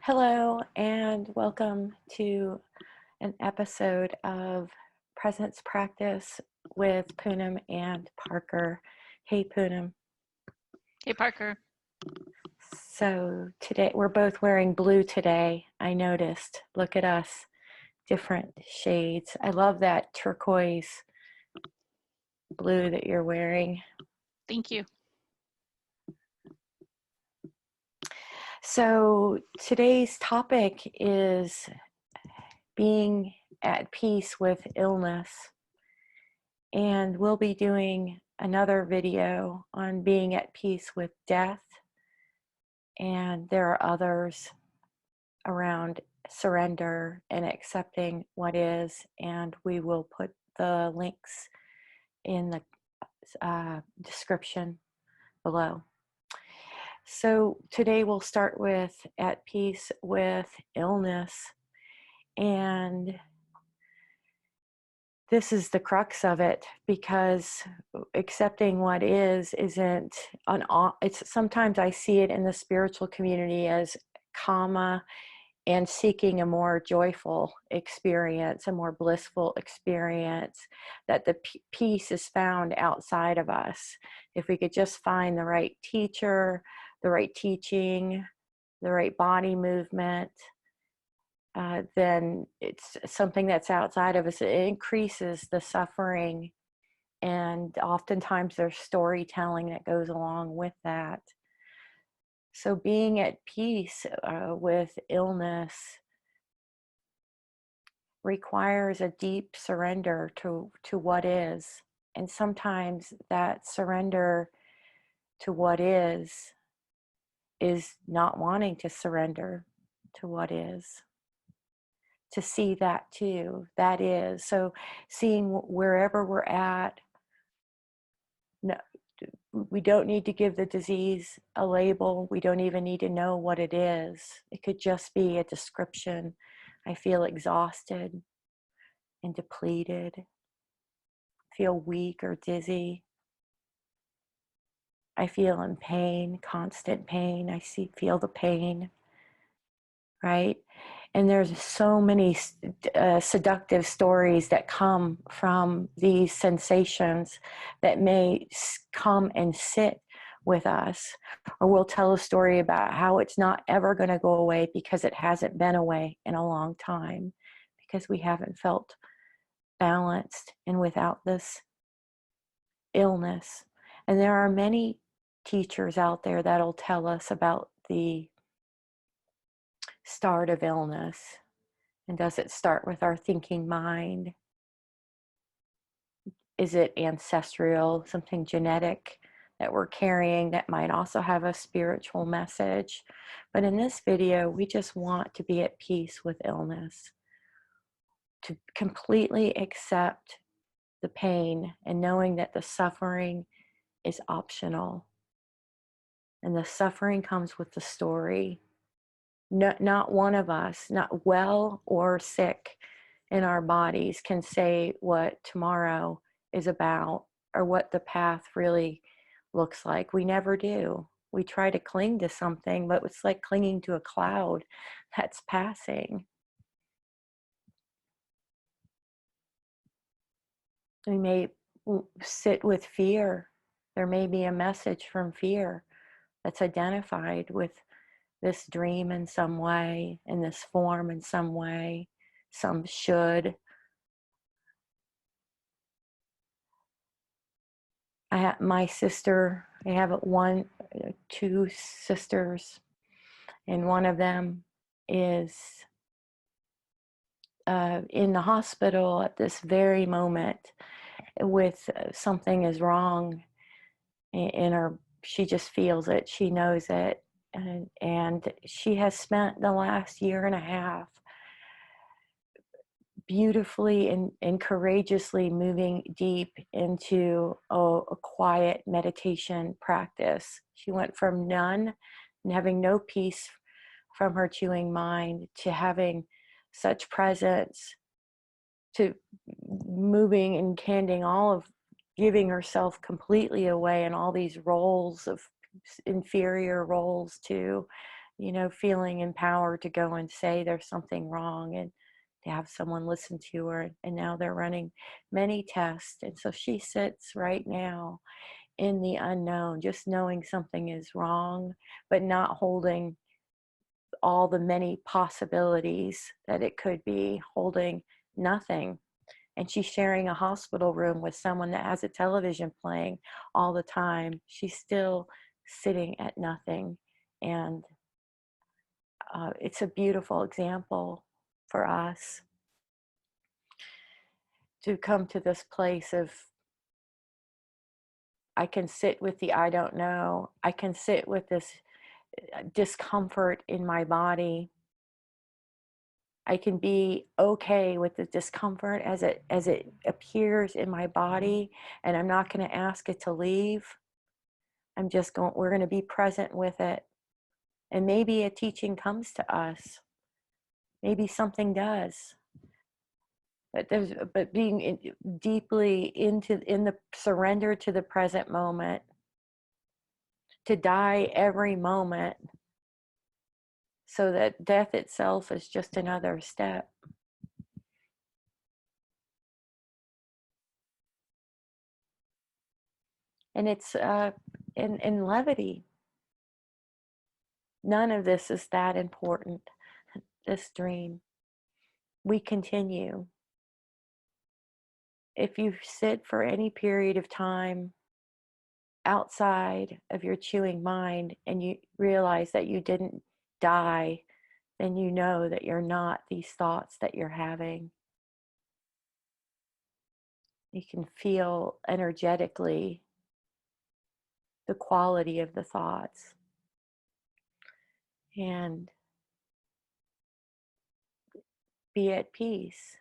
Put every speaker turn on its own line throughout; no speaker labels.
Hello, and welcome to an episode of Presence Practice with Poonam and Parker. Hey, Poonam.
Hey, Parker.
So today, we're both wearing blue today, I noticed. Look at us, different shades. I love that turquoise blue that you're wearing.
Thank you.
So today's topic is being at peace with illness. And we'll be doing another video on being at peace with death. And there are others around surrender and accepting what is. And we will put the links in the description below. So today we'll start with at peace with illness. And this is the crux of it, because accepting what is isn't it's sometimes I see it in the spiritual community as karma and seeking a more joyful experience, a more blissful experience, that the peace is found outside of us. If we could just find the right teacher, the right teaching, the right body movement, then it's something that's outside of us. It increases the suffering, and oftentimes there's storytelling that goes along with that. So being at peace with illness requires a deep surrender to what is. And sometimes that surrender to what is not wanting to surrender to what is. To see that too, that is. So seeing wherever we're at, no, we don't need to give the disease a label. We don't even need to know what it is. It could just be a description. I feel exhausted and depleted, feel weak or dizzy. I feel in pain, constant pain. I feel the pain, right? And there's so many seductive stories that come from these sensations that may come and sit with us. Or we'll tell a story about how it's not ever going to go away because it hasn't been away in a long time, because we haven't felt balanced and without this illness. And there are many teachers out there that'll tell us about the start of illness. And does it start with our thinking mind? Is it ancestral, something genetic that we're carrying that might also have a spiritual message? But in this video, we just want to be at peace with illness, to completely accept the pain and knowing that the suffering is optional. And the suffering comes with the story. Not one of us, not well or sick in our bodies, can say what tomorrow is about or what the path really looks like. We never do. We try to cling to something, but it's like clinging to a cloud that's passing. We may sit with fear. There may be a message from fear that's identified with this dream in some way, in this form in some way, some should. I have my sister, I have two sisters, and one of them is in the hospital at this very moment with something is wrong in her. She just feels it, she knows it, and she has spent the last year and a half beautifully and courageously moving deep into a quiet meditation practice. She went from none and having no peace from her chewing mind to having such presence, to moving and handing all of, giving herself completely away in all these roles of inferior roles to feeling empowered to go and say there's something wrong, and to have someone listen to her. And now they're running many tests. And so she sits right now in the unknown, just knowing something is wrong, but not holding all the many possibilities that it could be, holding nothing. And she's sharing a hospital room with someone that has a television playing all the time. She's still sitting at nothing. And it's a beautiful example for us to come to this place of, I can sit with the I don't know. I can sit with this discomfort in my body. I can be okay with the discomfort as it appears in my body, and I'm not going to ask it to leave. We're going to be present with it. And maybe a teaching comes to us. Maybe something does. But being deeply in the surrender to the present moment, to die every moment, so that death itself is just another step. And it's in levity. None of this is that important. This dream. We continue. If you sit for any period of time outside of your chewing mind and you realize that you didn't die, then you know that you're not these thoughts that you're having. You can feel energetically the quality of the thoughts and be at peace,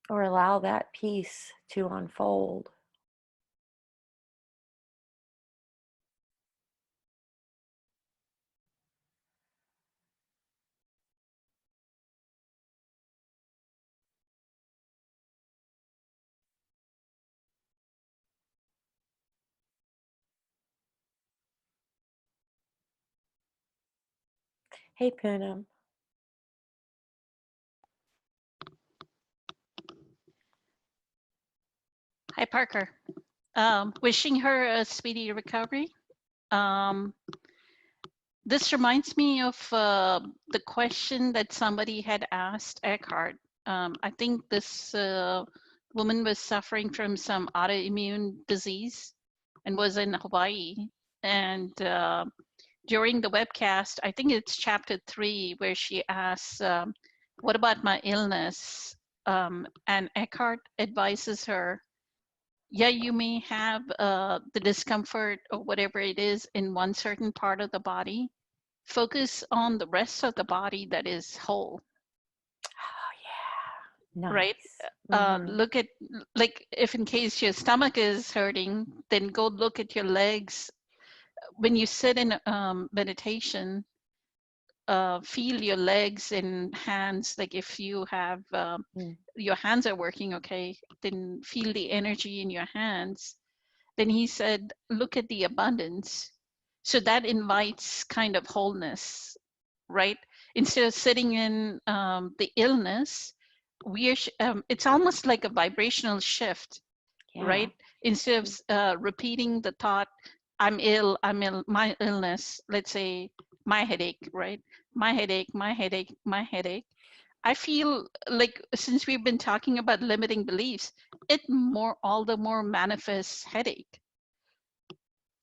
or allow that peace to unfold. Hey, Poonam.
Hi, Parker. Wishing her a speedy recovery. Um, this reminds me of the question that somebody had asked Eckhart. I think this woman was suffering from some autoimmune disease and was in Hawaii. And during the webcast, I think it's chapter 3, where she asks, what about my illness? And Eckhart advises her, yeah, you may have the discomfort or whatever it is in one certain part of the body. Focus on the rest of the body that is whole,
Oh, yeah.
right?
Nice. Mm-hmm.
Look at, like, if in case your stomach is hurting, then go look at your legs. When you sit in meditation, feel your legs and hands. Like if you have your hands are working okay, then feel the energy in your hands. Then he said, look at the abundance. So that invites kind of wholeness, right? Instead of sitting in the illness, it's almost like a vibrational shift,
Yeah.
right? Instead of repeating the thought, I'm ill, my illness, let's say my headache, right? My headache, my headache, my headache. I feel like since we've been talking about limiting beliefs, all the more manifests headache.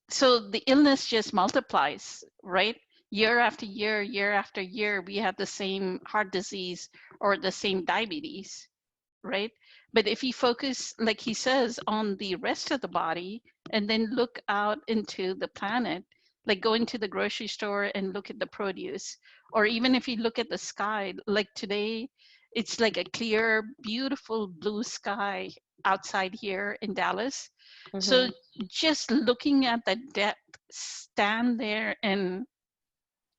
So the illness just multiplies, right? Year after year, year after year, we have the same heart disease or the same diabetes, right? But if you focus, like he says, on the rest of the body and then look out into the planet, like going to the grocery store and look at the produce, or even if you look at the sky, like today, it's like a clear, beautiful blue sky outside here in Dallas. So
Mm-hmm.
just looking at the depth, stand there and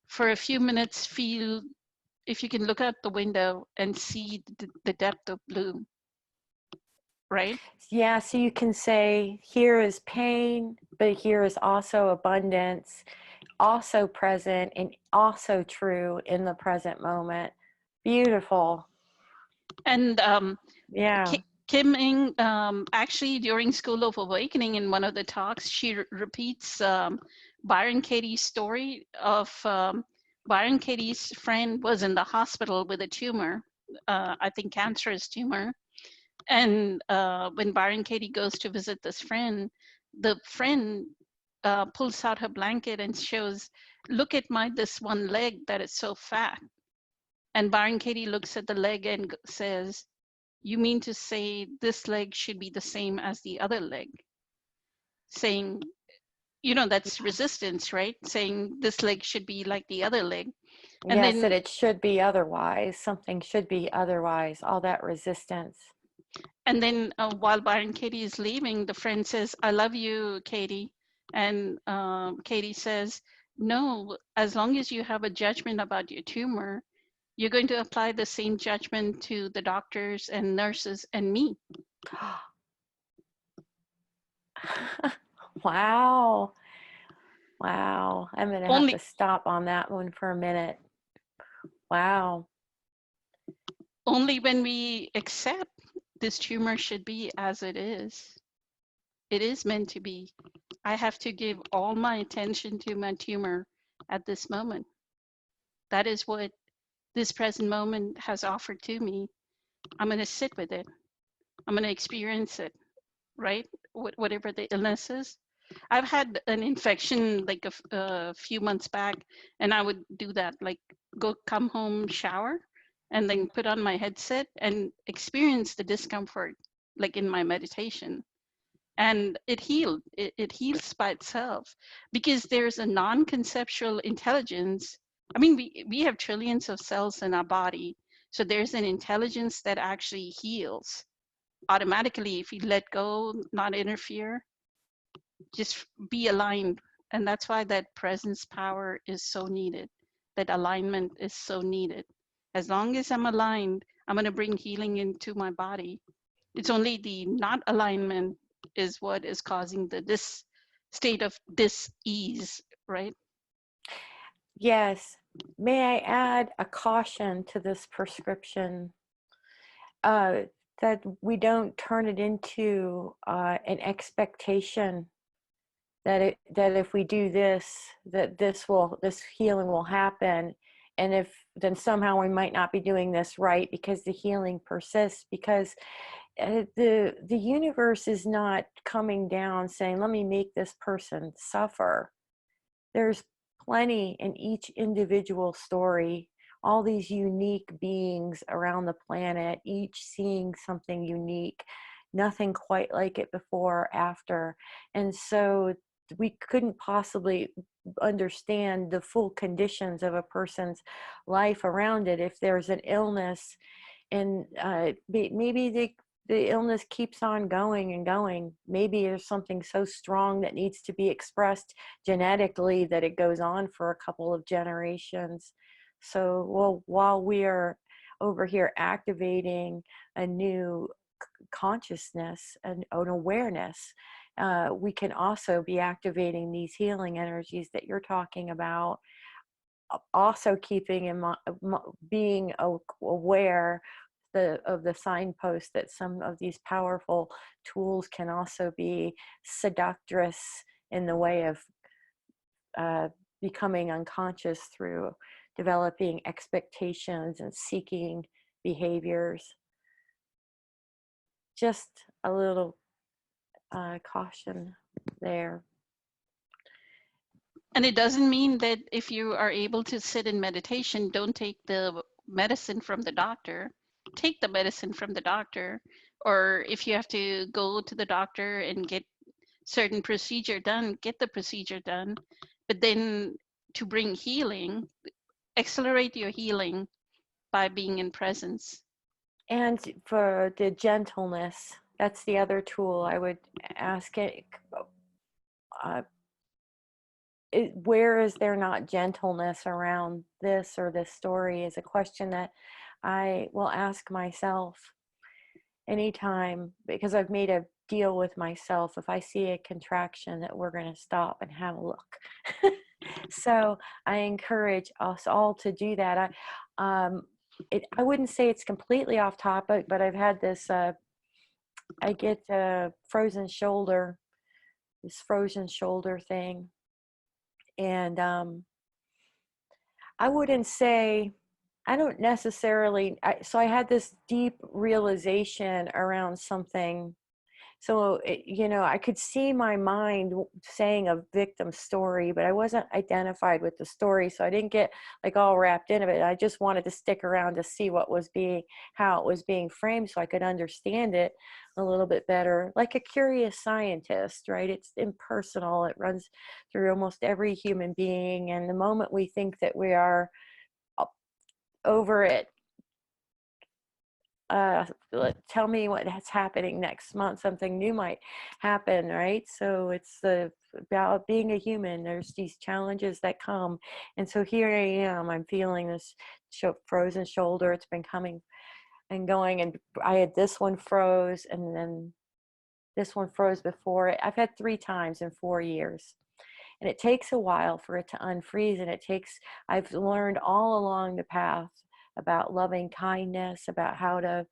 for a few minutes feel, if you can look out the window and see the depth of blue. right?
Yeah, so you can say, here is pain, but here is also abundance, also present, and also true in the present moment. Beautiful.
And
Yeah.
Kim Ing, actually during School of Awakening, in one of the talks, she repeats Byron Katie's story of Byron Katie's friend was in the hospital with a tumor, I think cancerous tumor. And when Byron Katie goes to visit this friend, the friend pulls out her blanket and shows, look at my this one leg that is so fat. And Byron Katie looks at the leg and says, you mean to say this leg should be the same as the other leg? Saying, that's
Yes.
resistance, right? Saying this leg should be like the other leg. And
Yes, that
then
it should be otherwise. Something should be otherwise. All that resistance.
while Byron Katie is leaving, the friend says, I love you, Katie. And Katie says, no, as long as you have a judgment about your tumor, you're going to apply the same judgment to the doctors and nurses and me.
Wow. Wow. I'm going to have to
Only
stop on that one for a minute. Wow.
only when we accept this tumor should be as it is. It is meant to be. I have to give all my attention to my tumor at this moment. That is what this present moment has offered to me. I'm going to sit with it. I'm going to experience it, right? Whatever the illness is. I've had an infection like a few months back, and I would do that, like come home, shower, and then put on my headset and experience the discomfort, like in my meditation. And it healed. It heals by itself because there's a non-conceptual intelligence. I mean, we have trillions of cells in our body, so there's an intelligence that actually heals automatically if you let go, not interfere, just be aligned. And that's why that presence power is so needed. That alignment is so needed. As long as I'm aligned, I'm going to bring healing into my body. It's only the not alignment is what is causing the this state of dis-ease, right?
Yes. May I add a caution to this prescription, that we don't turn it into an expectation that if we do this, that this healing will happen, and if then somehow we might not be doing this right because the healing persists, because the universe is not coming down saying, let me make this person suffer. There's plenty in each individual story, all these unique beings around the planet, each seeing something unique, nothing quite like it before or after. And so we couldn't possibly understand the full conditions of a person's life around it. If there's an illness, and maybe the illness keeps on going and going. Maybe there's something so strong that needs to be expressed genetically that it goes on for a couple of generations. So, well, while we are over here activating a new consciousness and an awareness, we can also be activating these healing energies that you're talking about, also keeping in mind, being aware of the signpost that some of these powerful tools can also be seductress in the way of uh, becoming unconscious through developing expectations and seeking behaviors. Just a little caution there.
And it doesn't mean that if you are able to sit in meditation, don't take the medicine from the doctor. Take the medicine from the doctor. Or if you have to go to the doctor and get certain procedure done, get the procedure done. But then to bring healing, accelerate your healing by being in presence.
And for the gentleness, that's the other tool I would ask it. Uh, where is there not gentleness around this or this story is a question that I will ask myself. anytime, because I've made a deal with myself, if I see a contraction, that we're going to stop and have a look. So I encourage us all to do that. I wouldn't say it's completely off topic, but I've had this, I get a frozen shoulder, this frozen shoulder thing. And I wouldn't say, I don't necessarily, so I had this deep realization around something. So, I could see my mind saying a victim story, but I wasn't identified with the story. So I didn't get like all wrapped into it. I just wanted to stick around to see how it was being framed so I could understand it a little bit better. Like a curious scientist, right? It's impersonal. It runs through almost every human being. And the moment we think that we are over it, tell me what's happening next month, something new might happen, right? So it's about being a human. There's these challenges that come, and so here I am, I'm feeling this frozen shoulder. It's been coming and going, and I had this one froze, and then this one froze before it. I've had 3 times in 4 years, and it takes a while for it to unfreeze, and I've learned all along the path about loving kindness, about how to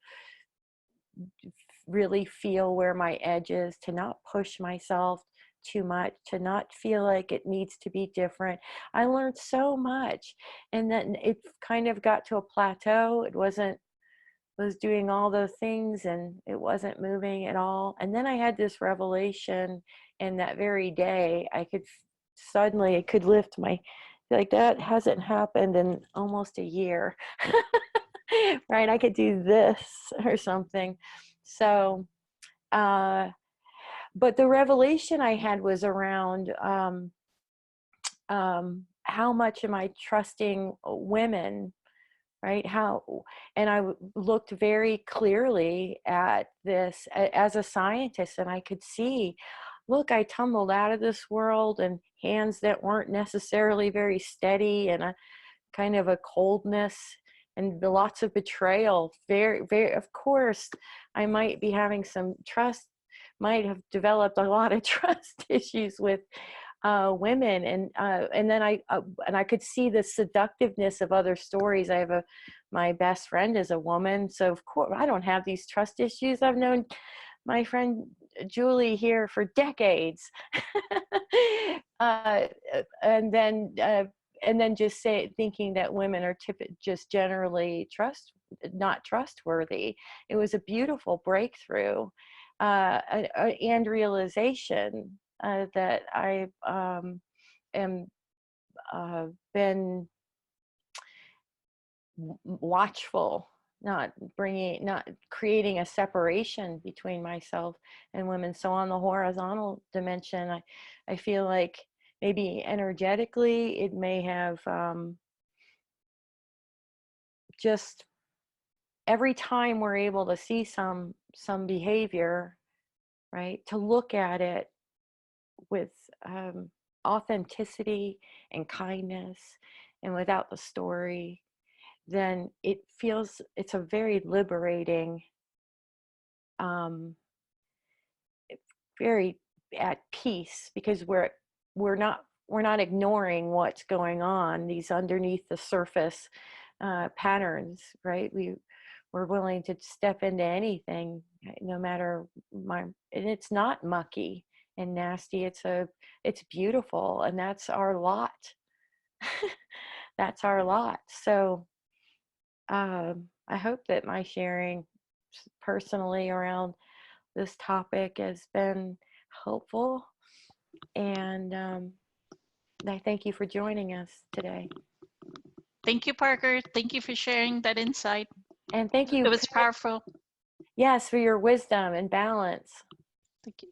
really feel where my edge is, to not push myself too much, to not feel like it needs to be different. I learned so much, and then it kind of got to a plateau. It was doing all those things and it wasn't moving at all. And then I had this revelation, and that very day I could lift my, like, that hasn't happened in almost a year. Right? I could do this or something. So, but the revelation I had was around how much am I trusting women, right? And I looked very clearly at this as a scientist, and I could see, look, I tumbled out of this world, and hands that weren't necessarily very steady, and a kind of a coldness, and lots of betrayal. Very, very, of course, I might be having might have developed a lot of trust issues with women, and then I could see the seductiveness of other stories. My best friend is a woman, so of course I don't have these trust issues. I've known my friend Julie here for decades. uh, and then just thinking that women are just generally not trustworthy. It was a beautiful breakthrough, and realization that I am been watchful, not creating a separation between myself and women. So on the horizontal dimension, I feel like maybe energetically it may have just every time we're able to see some behavior, right, to look at it with authenticity and kindness and without the story, then it's a very liberating, um, very at peace, because we're not ignoring what's going on, these underneath the surface patterns, right? We're willing to step into anything, no matter and it's not mucky and nasty. It's beautiful, and that's our lot. That's our lot. So I hope that my sharing personally around this topic has been helpful, and I thank you for joining us today.
Thank you, Parker. Thank you for sharing that insight.
And thank you.
It was powerful.
Yes, for your wisdom and balance.
Thank you.